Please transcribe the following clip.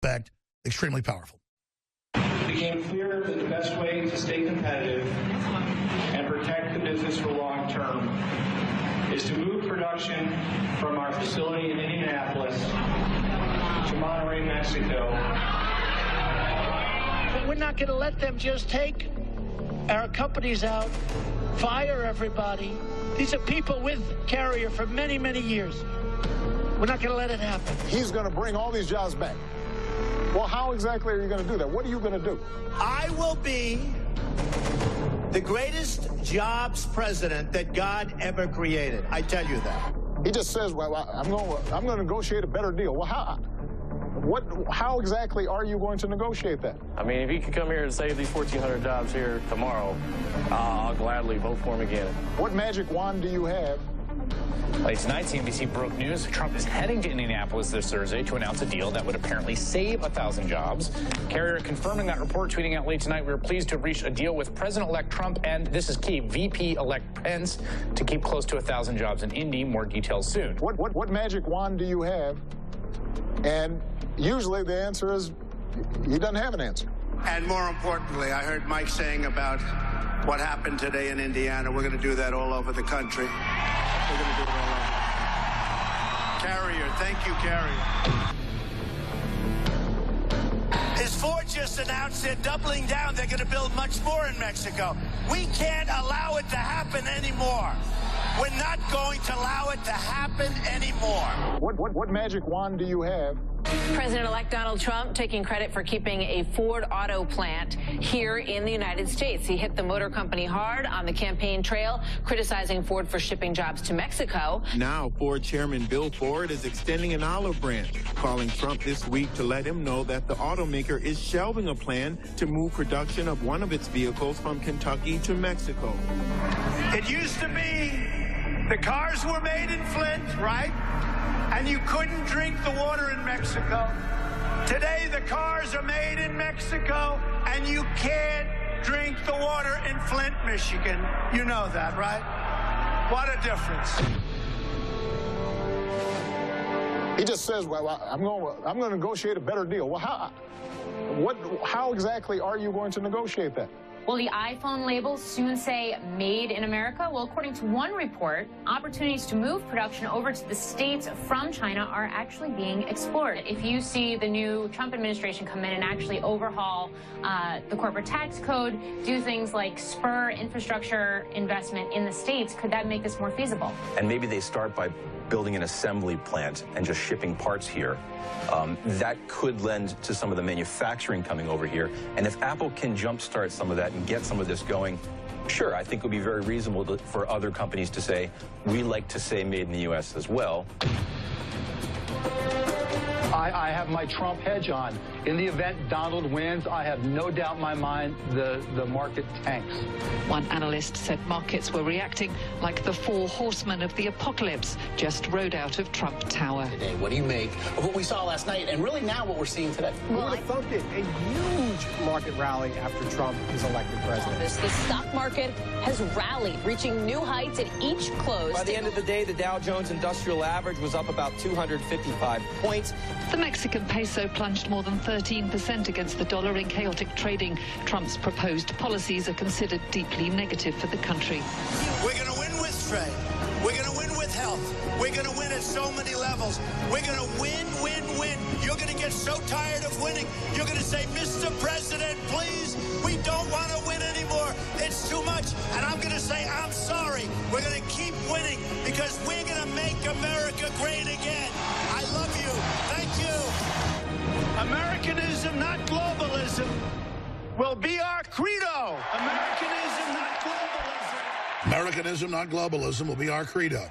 fact, extremely powerful. It became clear that the best way to stay competitive and protect the business for long term is to move production from our facility in Indianapolis to Monterrey, Mexico. But we're not going to let them just take our companies out, fire everybody. These are people with Carrier for many, many years. We're not going to let it happen. He's going to bring all these jobs back. Well, how exactly are you going to do that? What are you going to do? I will be the greatest jobs president that God ever created. I tell you that. He just says, well, I'm going to negotiate a better deal. Well, how exactly are you going to negotiate that? I mean, if he could come here and save these 1,400 jobs here tomorrow, I'll gladly vote for him again. What magic wand do you have? Late tonight, CNBC broke news. Trump is heading to Indianapolis this Thursday to announce a deal that would apparently save 1,000 jobs. Carrier confirming that report, tweeting out late tonight, we were pleased to have reached a deal with President-elect Trump and, this is key, VP-elect Pence to keep close to 1,000 jobs in Indy. More details soon. What magic wand do you have? And usually the answer is he doesn't have an answer. And more importantly, I heard Mike saying about what happened today in Indiana. We're going to do that all over the country. We're going to do it all over. Carrier, thank you, Carrier. As Ford just announced they're doubling down, they're going to build much more in Mexico. We can't allow it to happen anymore. We're not going to allow it to happen anymore. What magic wand do you have? President-elect Donald Trump taking credit for keeping a Ford auto plant here in the United States. He hit the motor company hard on the campaign trail, criticizing Ford for shipping jobs to Mexico. Now, Ford Chairman Bill Ford is extending an olive branch, calling Trump this week to let him know that the automaker is shelving a plan to move production of one of its vehicles from Kentucky to Mexico. It used to be the cars were made in Flint, right? And you couldn't drink the water in Mexico. Today, the cars are made in Mexico, and you can't drink the water in Flint, Michigan. You know that, right? What a difference. He just says, well, I'm going to negotiate a better deal. Well, how exactly are you going to negotiate that? Will the iPhone labels soon say made in America? Well, according to one report, opportunities to move production over to the States from China are actually being explored. If you see the new Trump administration come in and actually overhaul the corporate tax code, do things like spur infrastructure investment in the States, could that make this more feasible? And maybe they start by building an assembly plant and just shipping parts here. That could lend to some of the manufacturing coming over here. And if Apple can jumpstart some of that and get some of this going, sure, I think it would be very reasonable for other companies to say, we like to say made in the U.S. as well. I have my Trump hedge on. In the event Donald wins, I have no doubt in my mind the market tanks. One analyst said markets were reacting like the four horsemen of the apocalypse just rode out of Trump Tower. Today, what do you make of what we saw last night and really now what we're seeing today? Well, I thought that a huge market rally after Trump is elected president. The stock market has rallied, reaching new heights at each close. By the end of the day, the Dow Jones Industrial Average was up about 255 points. The Mexican peso plunged more than 13% against the dollar in chaotic trading. Trump's proposed policies are considered deeply negative for the country. We're going to win with trade. We're going to win with health. We're going to win at so many levels. We're going to win, win, win. You're going to get so tired of winning. You're going to say, Mr. President, please, we don't want to win anymore. It's too much. And I'm going to say, I'm sorry. We're going to keep winning because we're going to make America great again. I love you. Thank you. Americanism, not globalism, will be our credo. Americanism, not globalism. Americanism, not globalism, will be our credo.